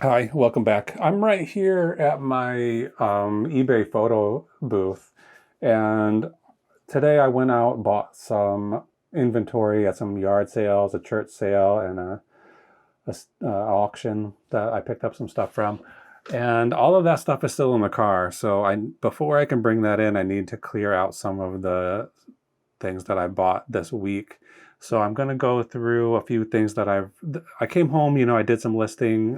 Hi, welcome back. I'm right here at my eBay photo booth, and today I went out and bought some inventory at some yard sales, a church sale, and a auction that I picked up some stuff from. And all of that stuff is still in the car. So before I can bring that in, I need to clear out some of the things that I bought this week. So I'm going to go through a few things that I came home, I did some listing,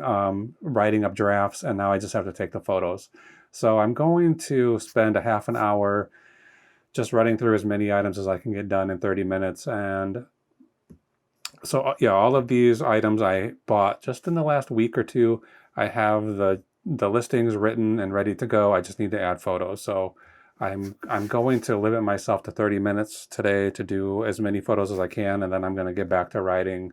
writing up drafts, and now I just have to take the photos. So I'm going to spend a half an hour just running through as many items as I can get done in 30 minutes. And so, yeah, all of these items I bought just in the last week or two. I have the listings written and ready to go. I just need to add photos. So I'm going to limit myself to 30 minutes today to do as many photos as I can, and then I'm going to get back to writing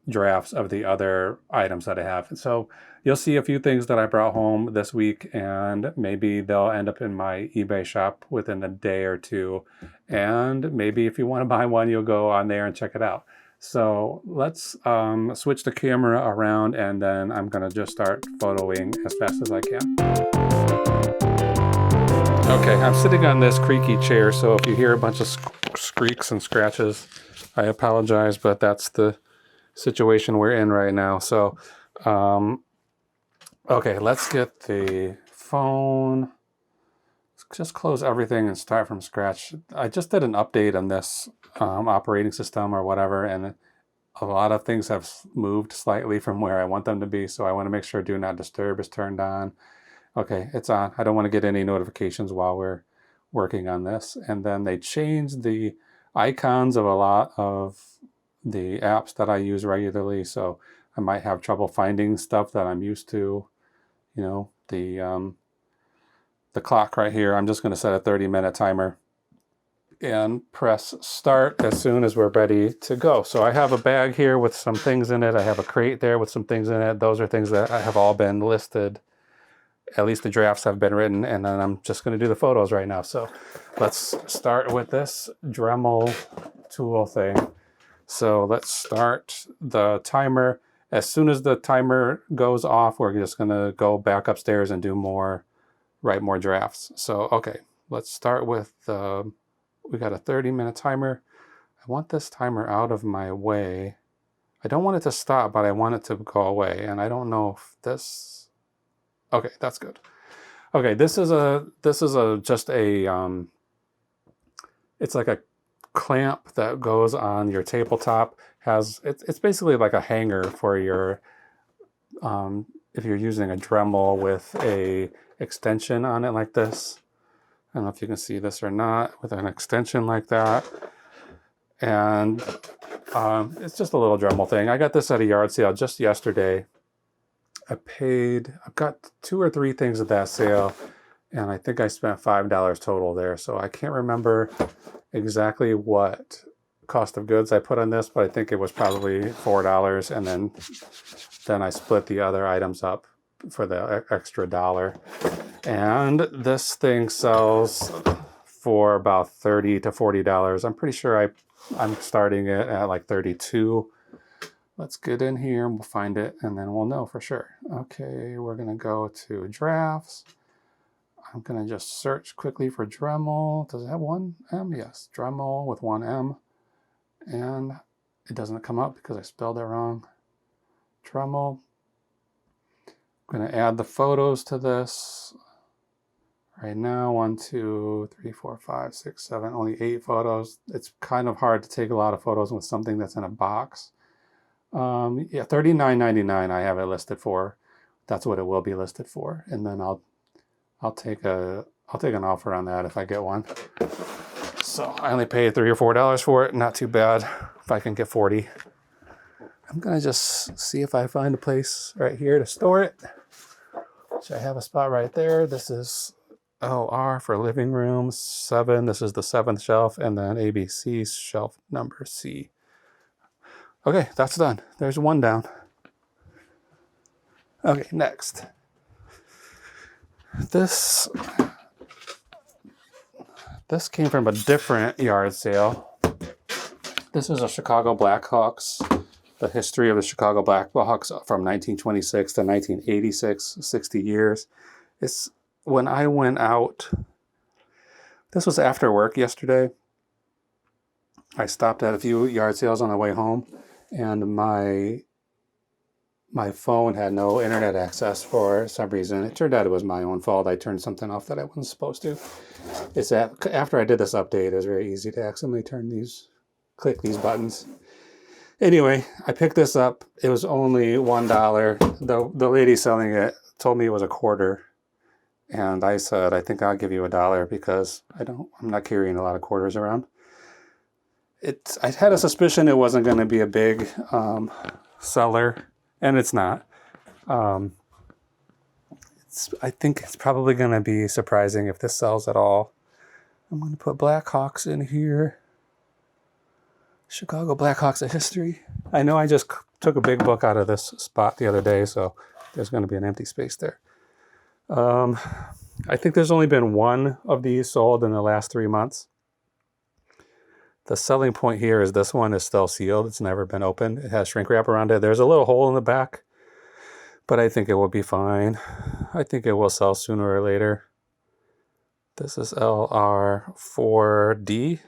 drafts of the other items that I have. So you'll see a few things that I brought home this week, and maybe they'll end up in my eBay shop within a day or two. And maybe if you want to buy one, you'll go on there and check it out. So let's switch the camera around, and then I'm going to just start photoing as fast as I can. Okay, I'm sitting on this creaky chair, so if you hear a bunch of squeaks and scratches, I apologize, but that's the situation we're in right now. So, okay, let's get the phone. Just close everything and start from scratch. I just did an update on this operating system or whatever, and a lot of things have moved slightly from where I want them to be, so I want to make sure Do Not Disturb is turned on. Okay, it's on. I don't want to get any notifications while we're working on this. And then they changed the icons of a lot of the apps that I use regularly, so I might have trouble finding stuff that I'm used to. The clock right here, I'm just going to set a 30-minute timer and press start as soon as we're ready to go. So I have a bag here with some things in it. I have a crate there with some things in it. Those are things that have all been listed. At least the drafts have been written, and then I'm just going to do the photos right now. So let's start with this Dremel tool thing. So let's start the timer. As soon as the timer goes off, we're just going to go back upstairs and write more drafts. So, okay, let's start with we got a 30-minute timer. I want this timer out of my way. I don't want it to stop, but I want it to go away. And I don't know if this... Okay, that's good. Okay, this is just a it's like a clamp that goes on your tabletop. It's basically like a hanger for your if you're using a Dremel with a extension on it like this. I don't know if you can see this or not, with an extension like that. And it's just a little Dremel thing. I got this at a yard sale just yesterday. I've got 2 or 3 things at that sale, and I think I spent $5 total there. So I can't remember exactly what cost of goods I put on this, but I think it was probably $4, and then I split the other items up for the extra $1. And this thing sells for about $30 to $40. I'm pretty sure I'm starting it at like $32. Let's get in here and we'll find it, and then we'll know for sure. Okay, we're going to go to drafts. I'm going to just search quickly for Dremel. Does it have 1M? Yes, Dremel with 1M. And it doesn't come up because I spelled it wrong. Dremel. I'm going to add the photos to this. Right now, 1, 2, 3, 4, 5, 6, 7, only 8 photos. It's kind of hard to take a lot of photos with something that's in a box. Yeah, $39.99 I have it listed for. That's what it will be listed for. And then I'll take an offer on that if I get one. So I only paid $3 or $4 for it. Not too bad if I can get 40. I'm gonna just see if I find a place right here to store it. So I have a spot right there. This is LR for living room 7. This is the 7th shelf, and then ABC shelf number C. Okay, that's done. There's 1 down. Okay, next. This came from a different yard sale. This is a Chicago Blackhawks the history of the Chicago Blackhawks from 1926 to 1986, 60 years. It's when I went out, this was after work yesterday. I stopped at a few yard sales on the way home, and my phone had no internet access for some reason. It turned out it was my own fault. I turned something off that I wasn't supposed to. It's after I did this update, it was very easy to accidentally click these buttons. Anyway, I picked this up. It was only $1. The lady selling it told me it was a quarter. And I said, I think I'll give you $1 because I'm not carrying a lot of quarters around. I had a suspicion it wasn't going to be a big seller, and it's not. I think it's probably going to be surprising if this sells at all. I'm going to put Blackhawks in here. Chicago Blackhawks, a history. I know I just took a big book out of this spot the other day, so there's going to be an empty space there. I think there's only been one of these sold in the last 3 months. The selling point here is this one is still sealed. It's never been opened. It has shrink wrap around it. There's a little hole in the back, but I think it will be fine. I think it will sell sooner or later. This is LR4D,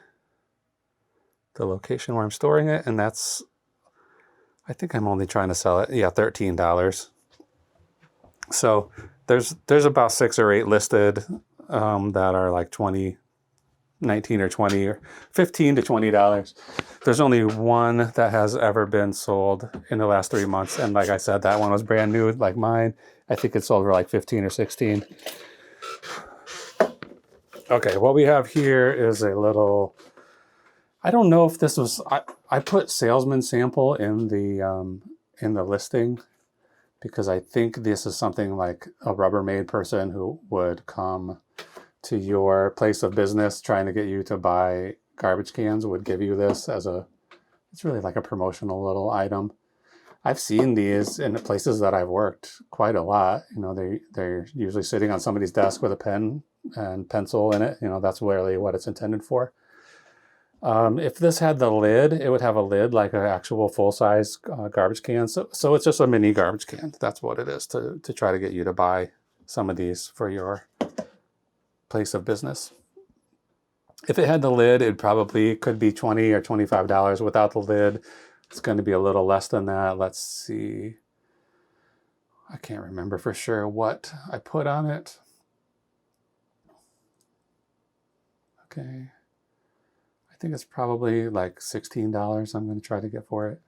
the location where I'm storing it, and I think I'm only trying to sell it, $13. So there's about 6 or 8 listed that are like 19 or 20 or $15 to $20. There's only one that has ever been sold in the last 3 months, and like I said, that one was brand new, like mine. I think it sold for like 15 or 16. Okay, what we have here is a little, I don't know if this was, I put salesman sample in the listing because I think this is something like a Rubbermaid person who would come to your place of business trying to get you to buy garbage cans would give you this it's really like a promotional little item. I've seen these in the places that I've worked quite a lot. You know, they're usually sitting on somebody's desk with a pen and pencil in it. You know, that's really what it's intended for. If this had the lid, it would have a lid like an actual full-size garbage can. So it's just a mini garbage can. That's what it is to try to get you to buy some of these for your place of business. If it had the lid, it probably could be $20 or $25. Without the lid, it's going to be a little less than that. Let's see. I can't remember for sure what I put on it. Okay. I think it's probably like $16 I'm going to try to get for it.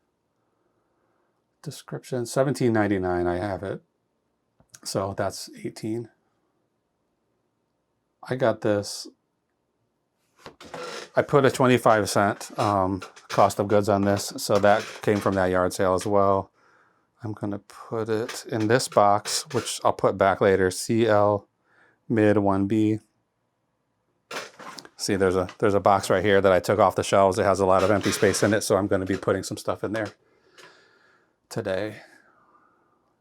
Description, $17.99 I have it. So that's 18. I got this. I put a 25-cent cost of goods on this, so that came from that yard sale as well. I'm going to put it in this box, which I'll put back later, CL Mid 1B. See, there's a box right here that I took off the shelves. It has a lot of empty space in it, so I'm going to be putting some stuff in there today.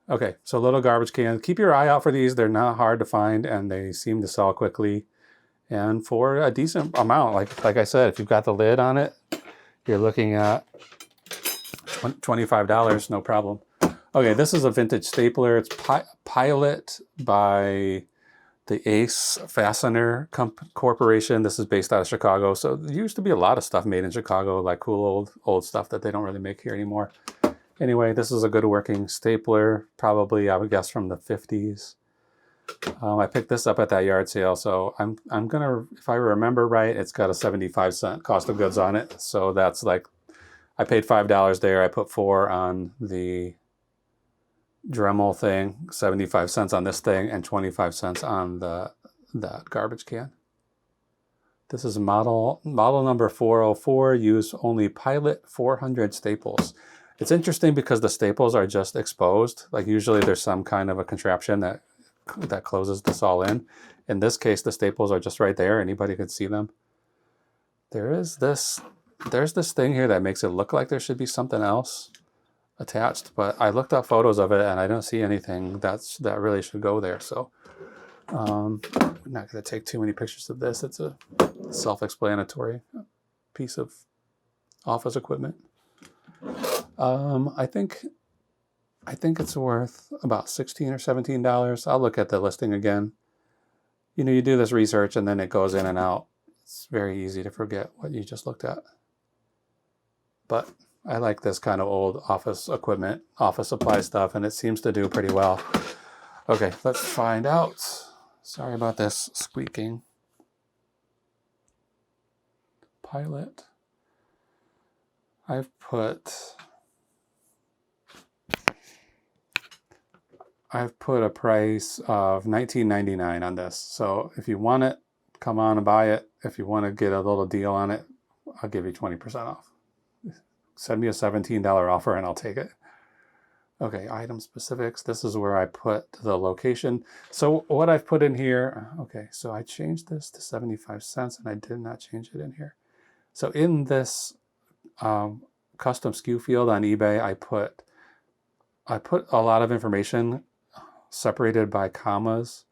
Okay, so little garbage can. Keep your eye out for these. They're not hard to find, and they seem to sell quickly. And for a decent amount, like I said, if you've got the lid on it, you're looking at $25, no problem. Okay, this is a vintage stapler. It's Pilot by the Ace Fastener Corporation. This is based out of Chicago. So there used to be a lot of stuff made in Chicago, like cool old stuff that they don't really make here anymore. Anyway, this is a good working stapler, probably I would guess from the 50s. I picked this up at that yard sale, so I'm gonna, if I remember right, it's got a 75-cent cost of goods on it. So that's like, I paid $5 there. I put $4 on the Dremel thing, 75 cents on this thing, and 25 cents on that garbage can. This is model number 404. Use only Pilot 400 staples. It's interesting because the staples are just exposed. Like usually there's some kind of a contraption that closes this all in. In this case, the staples are just right there. Anybody could see them. There's this thing here that makes it look like there should be something else attached, but I looked up photos of it and I don't see anything that really should go there. So I'm not going to take too many pictures of this. It's a self-explanatory piece of office equipment. I think it's worth about $16 or $17. I'll look at the listing again. You know, you do this research and then it goes in and out. It's very easy to forget what you just looked at. But I like this kind of old office equipment, office supply stuff, and it seems to do pretty well. Okay, let's find out. Sorry about this squeaking. Pilot. I've put a price of $19.99 on this. So if you want it, come on and buy it. If you want to get a little deal on it, I'll give you 20% off. Send me a $17 offer and I'll take it. Okay, item specifics. This is where I put the location. So what I've put in here, okay, so I changed this to 75 cents and I did not change it in here. So in this custom SKU field on eBay, I put a lot of information separated by commas.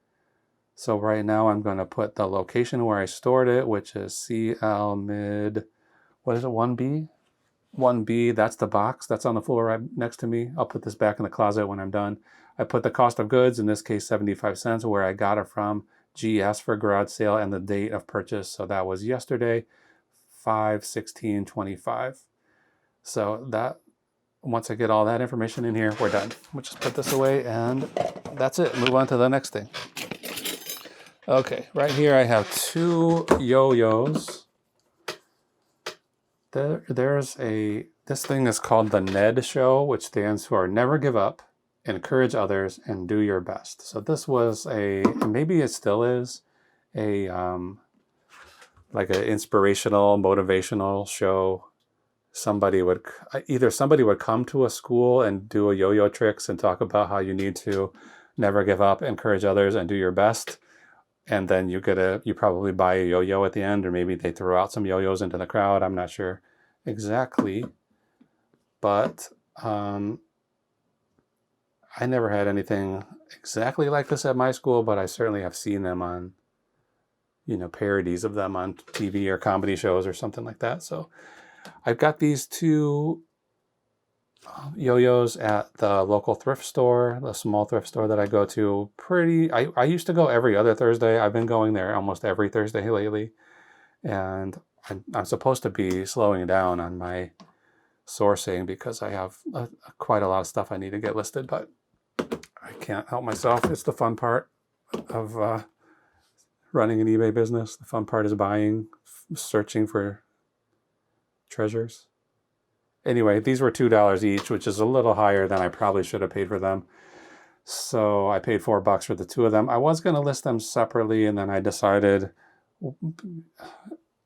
So right now I'm going to put the location where I stored it, which is CL mid, what is it, 1B? 1B, that's the box that's on the floor right next to me. I'll put this back in the closet when I'm done. I put the cost of goods, in this case 75 cents, where I got it from, GS for garage sale, and the date of purchase. So that was yesterday, 5/16/25. So that, once I get all that information in here, we're done. We'll just put this away and that's it. Move on to the next thing. Okay, right here I have 2 yo-yos. This thing is called the NED Show, which stands for Never Give Up, Encourage Others, and Do Your Best. So this was maybe it still is, like an inspirational, motivational show. Somebody would come to a school and do a yo-yo tricks and talk about how you need to never give up, encourage others, and do your best. And then you probably buy a yo-yo at the end, or maybe they throw out some yo-yos into the crowd. I'm not sure exactly, but I never had anything exactly like this at my school, but I certainly have seen them on, parodies of them on TV or comedy shows or something like that. So I've got these 2 yo-yos at the local thrift store, the small thrift store that I go to. I used to go every other Thursday. I've been going there almost every Thursday lately. And I'm supposed to be slowing down on my sourcing because I have quite a lot of stuff I need to get listed, but I can't help myself. It's the fun part of running an eBay business. The fun part is buying, searching for treasures. Anyway, these were $2 each, which is a little higher than I probably should have paid for them. So I paid $4 for the 2 of them. I was going to list them separately, and then I decided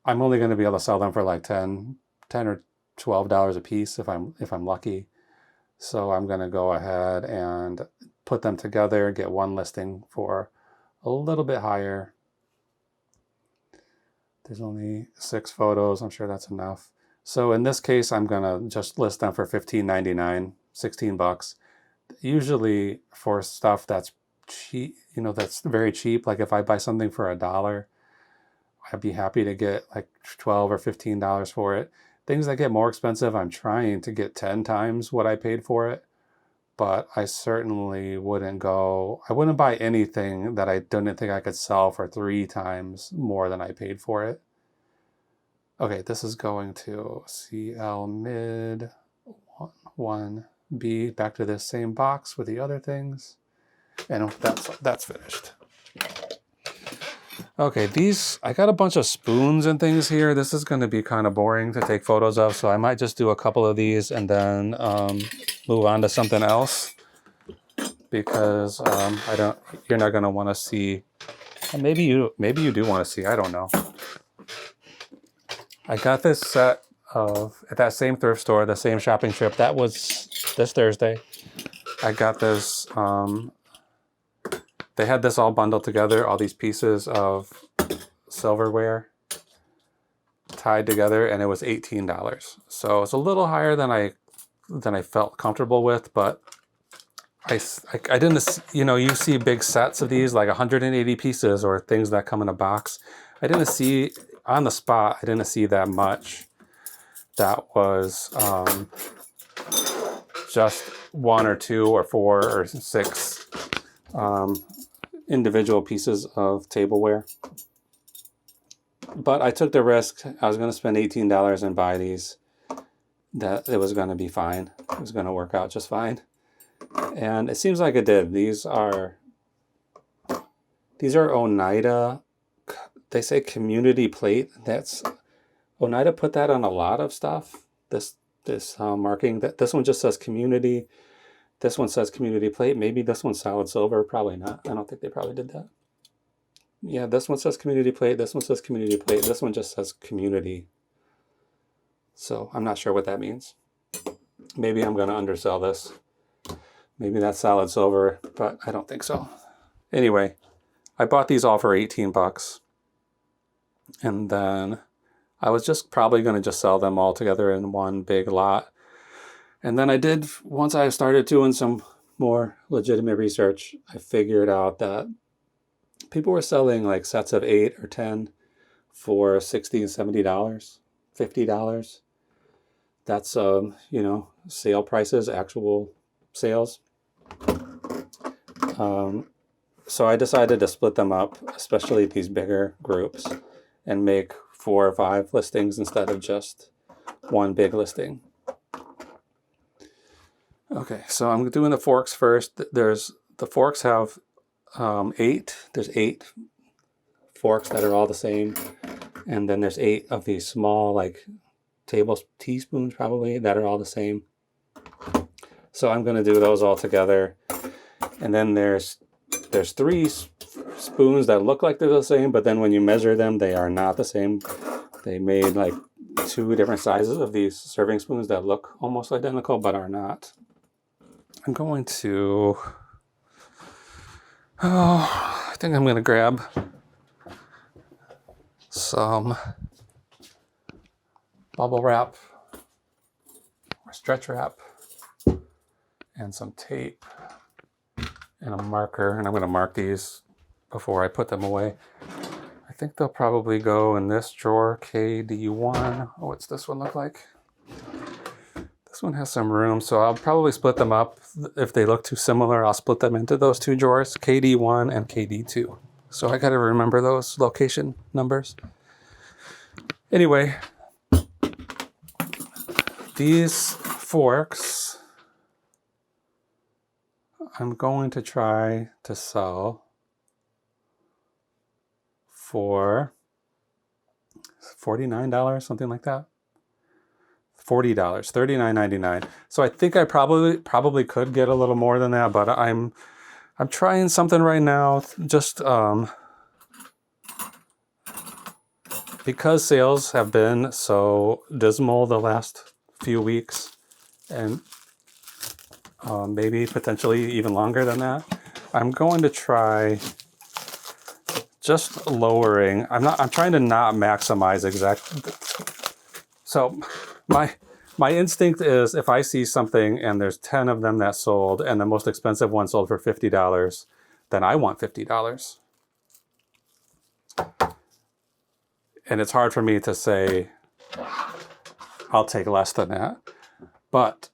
I'm only going to be able to sell them for like $10 or $12 a piece if I'm lucky. So I'm going to go ahead and put them together, get one listing for a little bit higher. There's only 6 photos. I'm sure that's enough. So in this case, I'm going to just list them for $15.99, $16. Usually for stuff that's cheap, that's very cheap. Like if I buy something for $1, I'd be happy to get like $12 or $15 for it. Things that get more expensive, I'm trying to get 10 times what I paid for it. But I certainly wouldn't buy anything that I didn't think I could sell for 3 times more than I paid for it. Okay, this is going to CL mid 1B, back to this same box with the other things. And that's finished. Okay, I got a bunch of spoons and things here. This is going to be kind of boring to take photos of, so I might just do a couple of these and then move on to something else, because you're not going to want to see. Maybe you do want to see. I don't know. I got this set at that same thrift store, the same shopping trip. That was this Thursday. I got this. They had this all bundled together, all these pieces of silverware tied together, and it was $18. So it's a little higher than I felt comfortable with, but I didn't, you see big sets of these, like 180 pieces or things that come in a box. I didn't see, on the spot, I didn't see that much that was just 1 or 2 or 4 or 6 individual pieces of tableware. But I took the risk. I was going to spend $18 and buy these, that it was going to be fine. It was going to work out just fine. And it seems like it did. These are Onida, they say community plate. That's Onida put that on a lot of stuff. This marking, that this one just says community. This one says community plate. Maybe this one's solid silver. Probably not. I don't think they probably did that. Yeah, this one says community plate. This one says community plate. This one just says community. So I'm not sure what that means. Maybe I'm going to undersell this. Maybe that's solid silver, but I don't think so. Anyway, I bought these all for 18 bucks. And then I was just probably going to just sell them all together in one big lot. And then I did, once I started doing some more legitimate research, I figured out that people were selling like sets of 8 or 10 for $60 and $70, $50. That's, you know, sale prices, actual sales. So I decided to split them up, especially these bigger groups, and make 4 or 5 listings instead of just one big listing. Okay, so I'm doing the forks first. The forks have 8. There's 8 forks that are all the same, and then there's 8 of these small, like teaspoons probably, that are all the same. So I'm going to do those all together. And then there's 3 spoons that look like they're the same, but then when you measure them, they are not the same. They made like 2 different sizes of these serving spoons that look almost identical, but are not. I'm going to, I think I'm going to grab some bubble wrap or stretch wrap and some tape and a marker, and I'm going to mark these before I put them away. I think they'll probably go in this drawer, KD1. Oh, what's this one look like? This one has some room, so I'll probably split them up. If they look too similar, I'll split them into those 2 drawers, KD1 and KD2. So I got to remember those location numbers. Anyway, these forks, I'm going to try to sell for $49, something like that. $40, $39.99. So I think I probably could get a little more than that, but I'm trying something right now, just because sales have been so dismal the last few weeks, and maybe potentially even longer than that. I'm going to try just lowering. I'm trying to not maximize exactly. So my instinct is, if I see something and there's 10 of them that sold and the most expensive one sold for $50, then I want $50. And it's hard for me to say I'll take less than that, but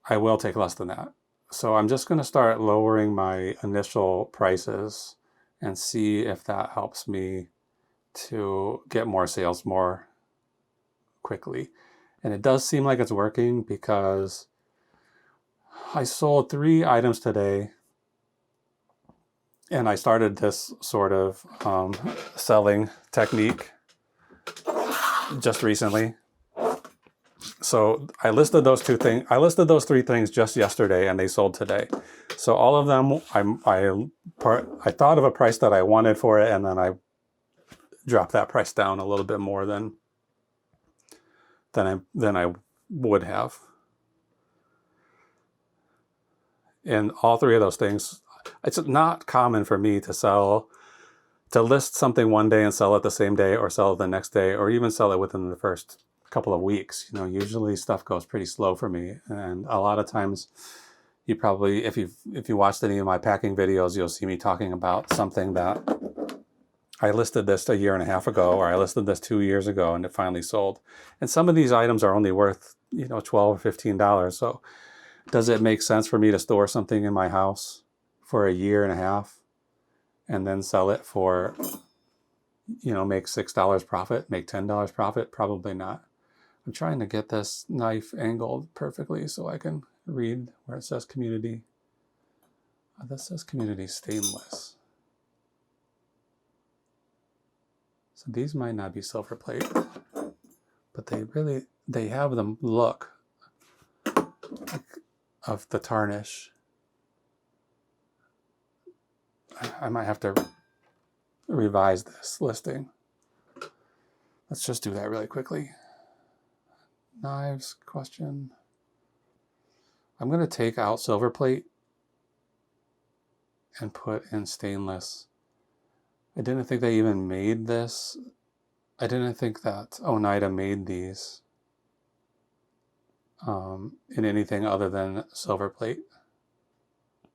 I will take less than that. So I'm just going to start lowering my initial prices and see if that helps me to get more sales more quickly. And it does seem like it's working, because I sold 3 items today, and I started this sort of selling technique just recently. So I listed those 3 things just yesterday, and they sold today. So all of them, I thought of a price that I wanted for it, and then I dropped that price down a little bit more than I would have. And all 3 of those things, it's not common for me to list something one day and sell it the same day, or sell it the next day, or even sell it within the first couple of weeks. You know, usually stuff goes pretty slow for me. And a lot of times, you probably, if you watched any of my packing videos, you'll see me talking about something that I listed this a year and a half ago, or I listed this 2 years ago, and it finally sold. And some of these items are only worth, $12 or $15. So Does it make sense for me to store something in my house for a year and a half and then sell it for, make $6 profit, make $10 profit? Probably not. I'm trying to get this knife angled perfectly so I can read where it says community. Oh, this says community stainless. So these might not be silver plate, but they have them look of the tarnish. I might have to revise this listing. Let's just do that really quickly. Knives question. I'm going to take out silver plate and put in stainless. I didn't think they even made this. I didn't think that Onida made these in anything other than silver plate.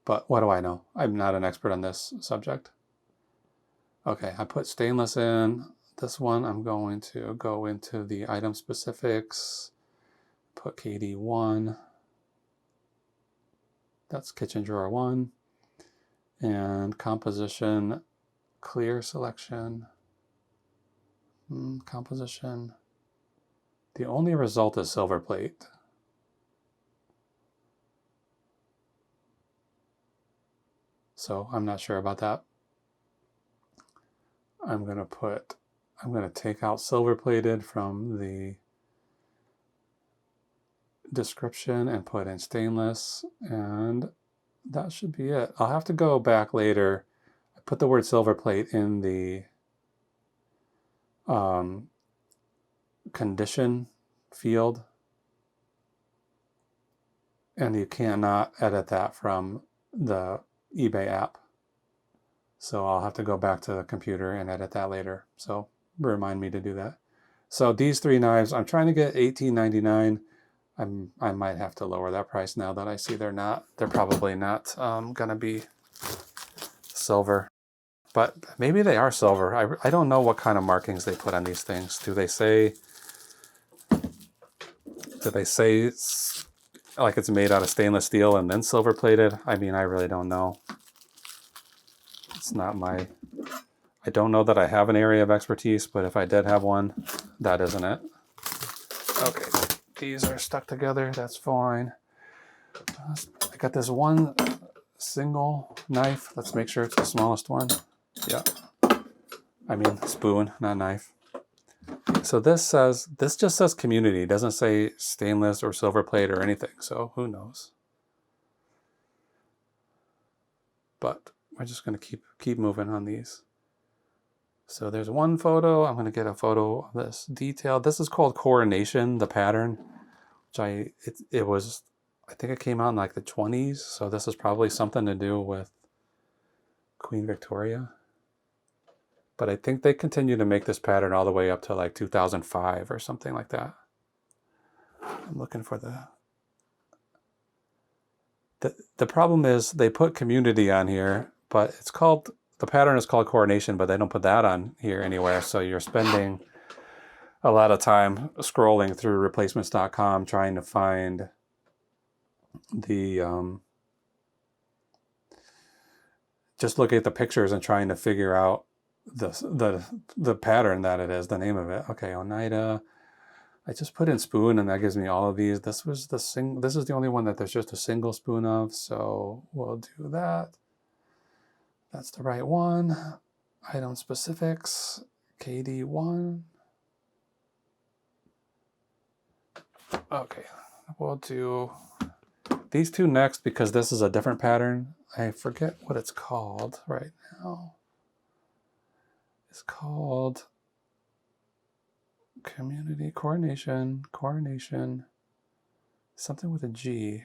But what do I know? I'm not an expert on this subject. Okay, I put stainless in. This one I'm going to go into the item specifics, put KD1. That's kitchen drawer 1. And composition, clear selection, composition. The only result is silver plate. So I'm not sure about that. I'm going to take out silver plated from the description and put in stainless, and that should be it. I'll have to go back later. I put the word silver plate in the condition field, and you cannot edit that from the eBay app. So I'll have to go back to the computer and edit that later. So remind me to do that. So these 3 knives, I'm trying to get $18.99. I might have to lower that price now that I see they're probably not gonna be silver, but maybe they are silver. I don't know what kind of markings they put on these things. Do they say like it's made out of stainless steel and then silver plated? I mean, I really don't know. It's not I don't know that I have an area of expertise, but if I did have one, that isn't it. Okay. These are stuck together, that's fine. I got this one single knife. Let's make sure it's the smallest one. Yeah. I mean spoon, not knife. So this just says community. It doesn't say stainless or silver plate or anything, so who knows. But we're just gonna keep moving on these. So there's one photo. I'm going to get a photo of this detail. This is called Coronation, the pattern, which I think it came out in like the 20s. So this is probably something to do with Queen Victoria. But I think they continue to make this pattern all the way up to like 2005 or something like that. I'm looking for the problem is they put community on here, but the pattern is called Coronation, but they don't put that on here anywhere. So you're spending a lot of time scrolling through replacements.com trying to find the, just looking at the pictures and trying to figure out the pattern that it is, the name of it. Okay, Onida. I just put in spoon and that gives me all of these. This is the only one that there's just a single spoon of, so we'll do that. That's the right one. Item specifics, KD1. Okay, we'll do these 2 next because this is a different pattern. I forget what it's called right now. It's called Community Coronation, something with a G.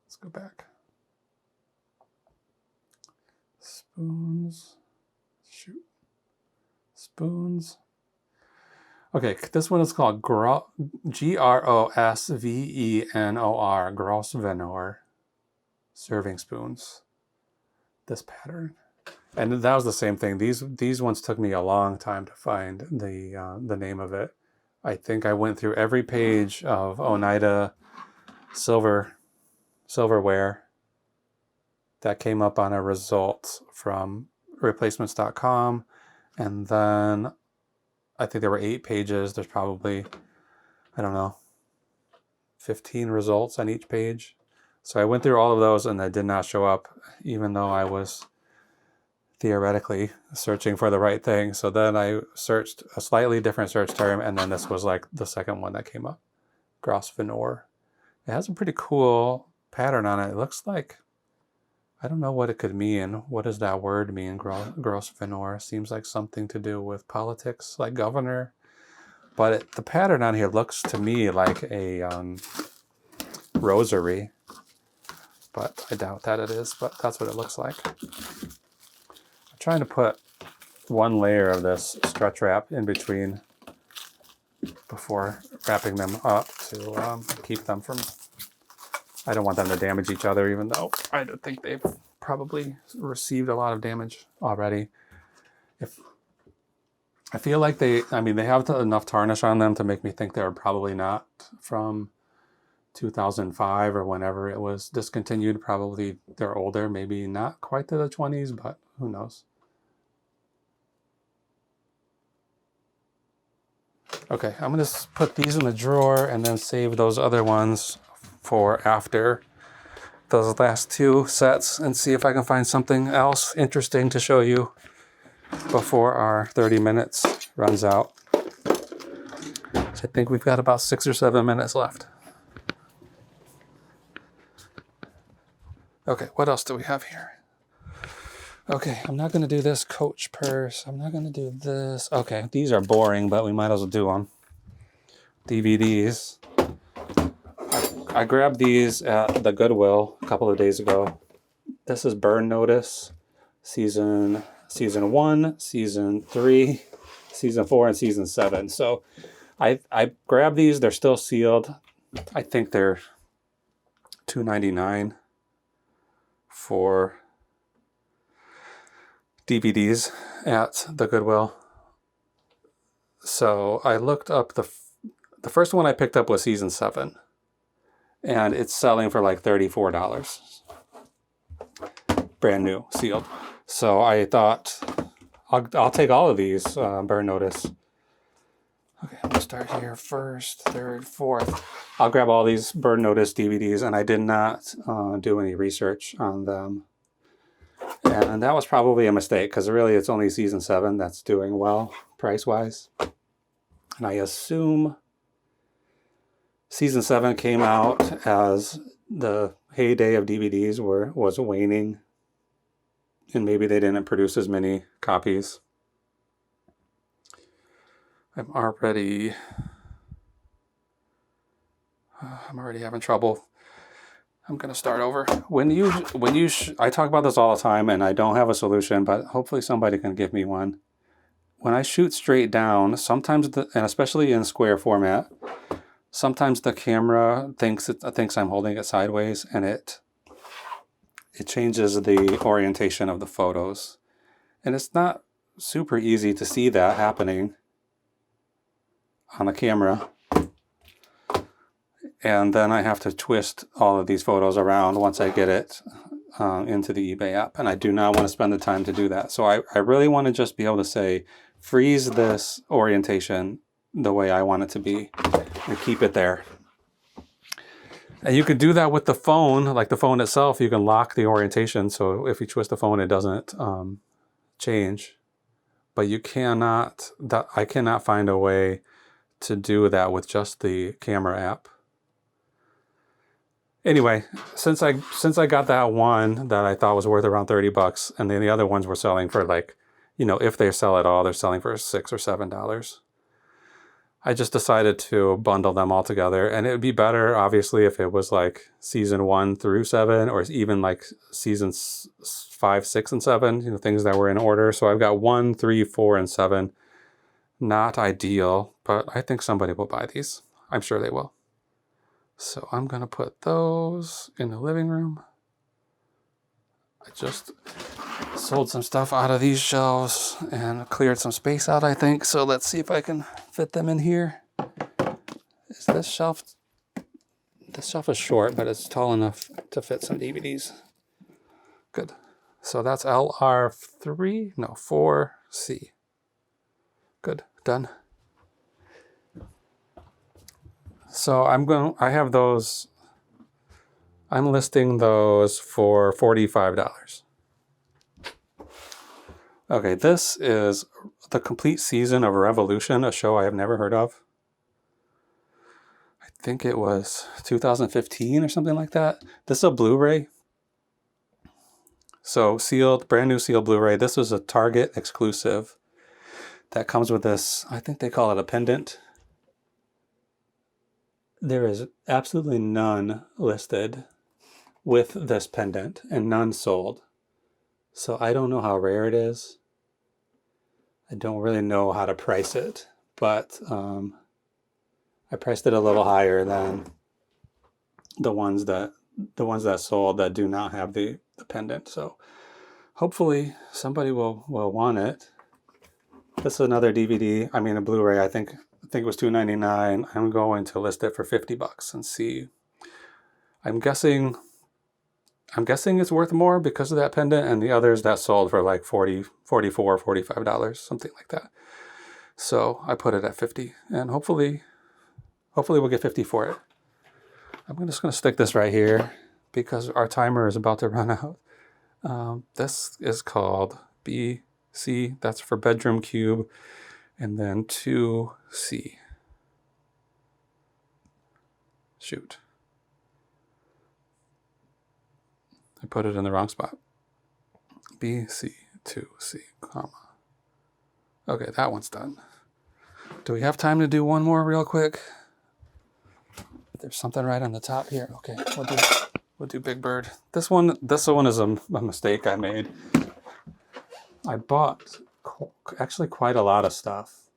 Let's go back. Spoons. Shoot. Spoons. Okay, this one is called Grosvenor, Grosvenor serving spoons. This pattern. And that was the same thing. These ones took me a long time to find the name of it. I think I went through every page of Onida silverware that came up on a result from replacements.com. And then I think there were 8 pages. There's probably, I don't know, 15 results on each page. So I went through all of those and they did not show up, even though I was theoretically searching for the right thing. So then I searched a slightly different search term, and then this was like the second one that came up, Gros Venor. It has a pretty cool pattern on it. It looks like, I don't know what it could mean. What does that word mean, Gros Venor? Seems like something to do with politics, like governor. But the pattern on here looks to me like a rosary. But I doubt that it is, but that's what it looks like. I'm trying to put one layer of this stretch wrap in between before wrapping them up to keep them from, I don't want them to damage each other, even though I don't think they've probably received a lot of damage already. I feel like they have enough tarnish on them to make me think they're probably not from 2005 or whenever it was discontinued. Probably they're older, maybe not quite to the 20s, but who knows. Okay, I'm gonna put these in the drawer and then save those other ones for after those last 2 sets and see if I can find something else interesting to show you before our 30 minutes runs out. So I think we've got about 6 or 7 minutes left. Okay, what else do we have here? Okay, I'm not going to do this Coach purse. I'm not going to do this. Okay, these are boring, but we might as well do them. DVDs. I grabbed these at the Goodwill a couple of days ago. This is Burn Notice, season 1, season 3, season 4, and season 7. So I grabbed these. They're still sealed. I think they're $2.99 for DVDs at the Goodwill. So I looked up the first one I picked up was season 7, and it's selling for like $34, brand new, sealed. So I thought I'll take all of these Burn Notice. Okay, I'm gonna start here, 1st, 3rd, 4th. I'll grab all these Burn Notice DVDs, and I did not do any research on them. And that was probably a mistake, because really it's only season 7 that's doing well price-wise. And I assume season 7 came out as the heyday of DVDs was waning, and maybe they didn't produce as many copies. I'm already having trouble. I'm going to start over. I talk about this all the time, and I don't have a solution, but hopefully somebody can give me one. When I shoot straight down, sometimes, and especially in square format, sometimes the camera thinks I'm holding it sideways, and it changes the orientation of the photos. And it's not super easy to see that happening on the camera. And then I have to twist all of these photos around once I get it into the eBay app. And I do not want to spend the time to do that. So I really want to just be able to say, freeze this orientation the way I want it to be and keep it there. And you could do that with the phone, like the phone itself. You can lock the orientation. So if you twist the phone, it doesn't change. But you cannot, I cannot find a way to do that with just the camera app. Anyway, since I got that one that I thought was worth around $30, and then the other ones were selling for like, if they sell at all, they're selling for $6 or $7. I just decided to bundle them all together, and it would be better, obviously, if it was like season 1 through 7, or even like seasons 5, 6, and 7, things that were in order. So I've got 1, 3, 4, and 7. Not ideal, but I think somebody will buy these. I'm sure they will. So I'm going to put those in the living room. I just sold some stuff out of these shelves and cleared some space out, I think. So let's see if I can fit them in here. Is this shelf is short, but it's tall enough to fit some DVDs. Good. So that's LR3, no, 4C. Good, done. So I have those, I'm listing those for $45. Okay, this is the complete season of Revolution, a show I have never heard of. I think it was 2015 or something like that. This is a Blu-ray. So sealed, brand new sealed Blu-ray. This was a Target exclusive that comes with this, I think they call it a pendant. There is absolutely none listed with this pendant and none sold. So I don't know how rare it is. I don't really know how to price it, but I priced it a little higher than the ones that sold that do not have the pendant. So hopefully somebody will want it. This is another DVD. I mean a Blu-ray. I think it was $2.99. I'm going to list it for $50 and see. I'm guessing it's worth more because of that pendant, and the others that sold for like $40, $44, $45, something like that. So I put it at 50, and hopefully we'll get 50 for it. I'm just going to stick this right here because our timer is about to run out. This is called BC. That's for bedroom cube. And then 2C. Shoot. I put it in the wrong spot. BC, 2C, comma. Okay, that one's done. Do we have time to do one more real quick? There's something right on the top here. Okay, we'll do Big Bird. This one is a mistake I made. I bought actually quite a lot of stuff.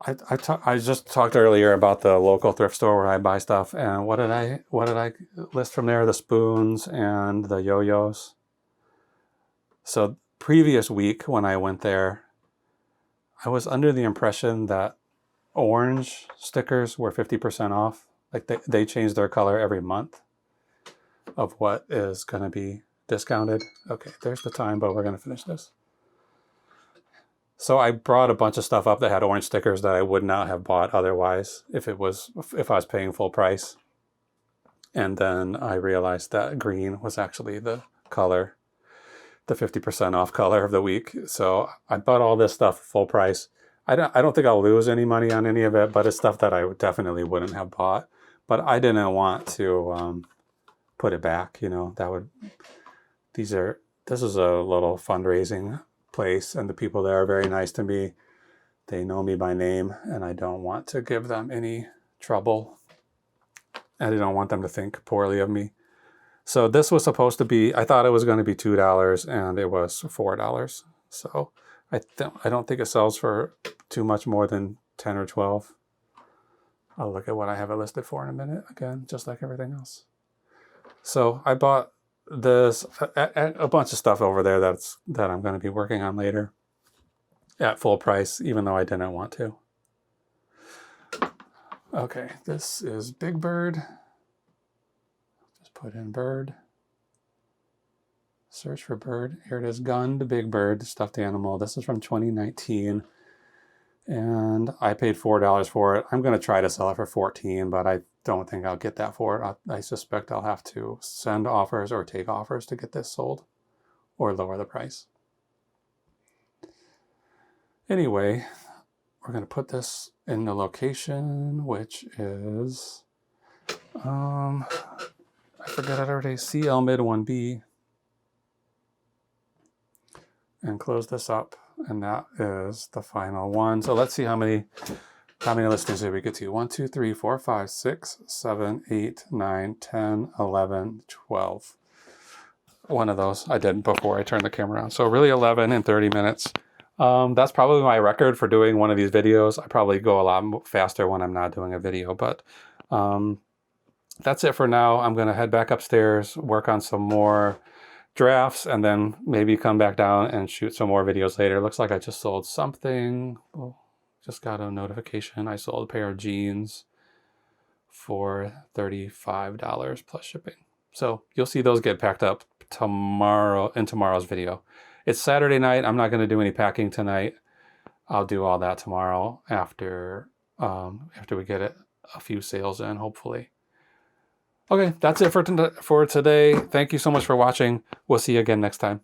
I just talked earlier about the local thrift store where I buy stuff, and what did I list from there? The spoons and the yo-yos. So previous week when I went there, I was under the impression that orange stickers were 50% off. Like they change their color every month of what is going to be discounted. Okay, there's the time, but we're going to finish this. So I brought a bunch of stuff up that had orange stickers that I would not have bought otherwise if I was paying full price. And then I realized that green was actually the color, the 50% off color of the week. So I bought all this stuff full price. I don't think I'll lose any money on any of it, but it's stuff that I definitely wouldn't have bought. But I didn't want to put it back. You know, this is a little fundraising place, and the people there are very nice to me. They know me by name, and I don't want to give them any trouble. I don't want them to think poorly of me. So this was supposed to be, I thought it was going to be $2, and it was $4. So I don't think it sells for too much more than 10 or 12. I'll look at what I have it listed for in a minute, again, just like everything else. So I bought this a bunch of stuff over there that I'm going to be working on later at full price, even though I didn't want to. Okay, this is Big Bird. Just put in bird. Search for bird. Here it is, Gunned Big Bird stuffed animal. This is from 2019, and I paid $4 for it. I'm going to try to sell it for $14, but I don't think I'll get that for it. I suspect I'll have to send offers or take offers to get this sold or lower the price. Anyway, we're going to put this in the location, which is, I forget it already, CL Mid 1B. And close this up, and that is the final one. So let's see how many listings did we get to? 1, 2, 3, 4, 5, 6, 7, 8, 9, 10, 11, 12. One of those I did before I turned the camera on. So really 11 in 30 minutes. That's probably my record for doing one of these videos. I probably go a lot faster when I'm not doing a video, but that's it for now. I'm going to head back upstairs, work on some more drafts, and then maybe come back down and shoot some more videos later. Looks like I just sold something. We'll just got a notification. I sold a pair of jeans for $35 plus shipping. So you'll see those get packed up tomorrow in tomorrow's video. It's Saturday night. I'm not going to do any packing tonight. I'll do all that tomorrow after we get a few sales in, hopefully. Okay, that's it for today. Thank you so much for watching. We'll see you again next time.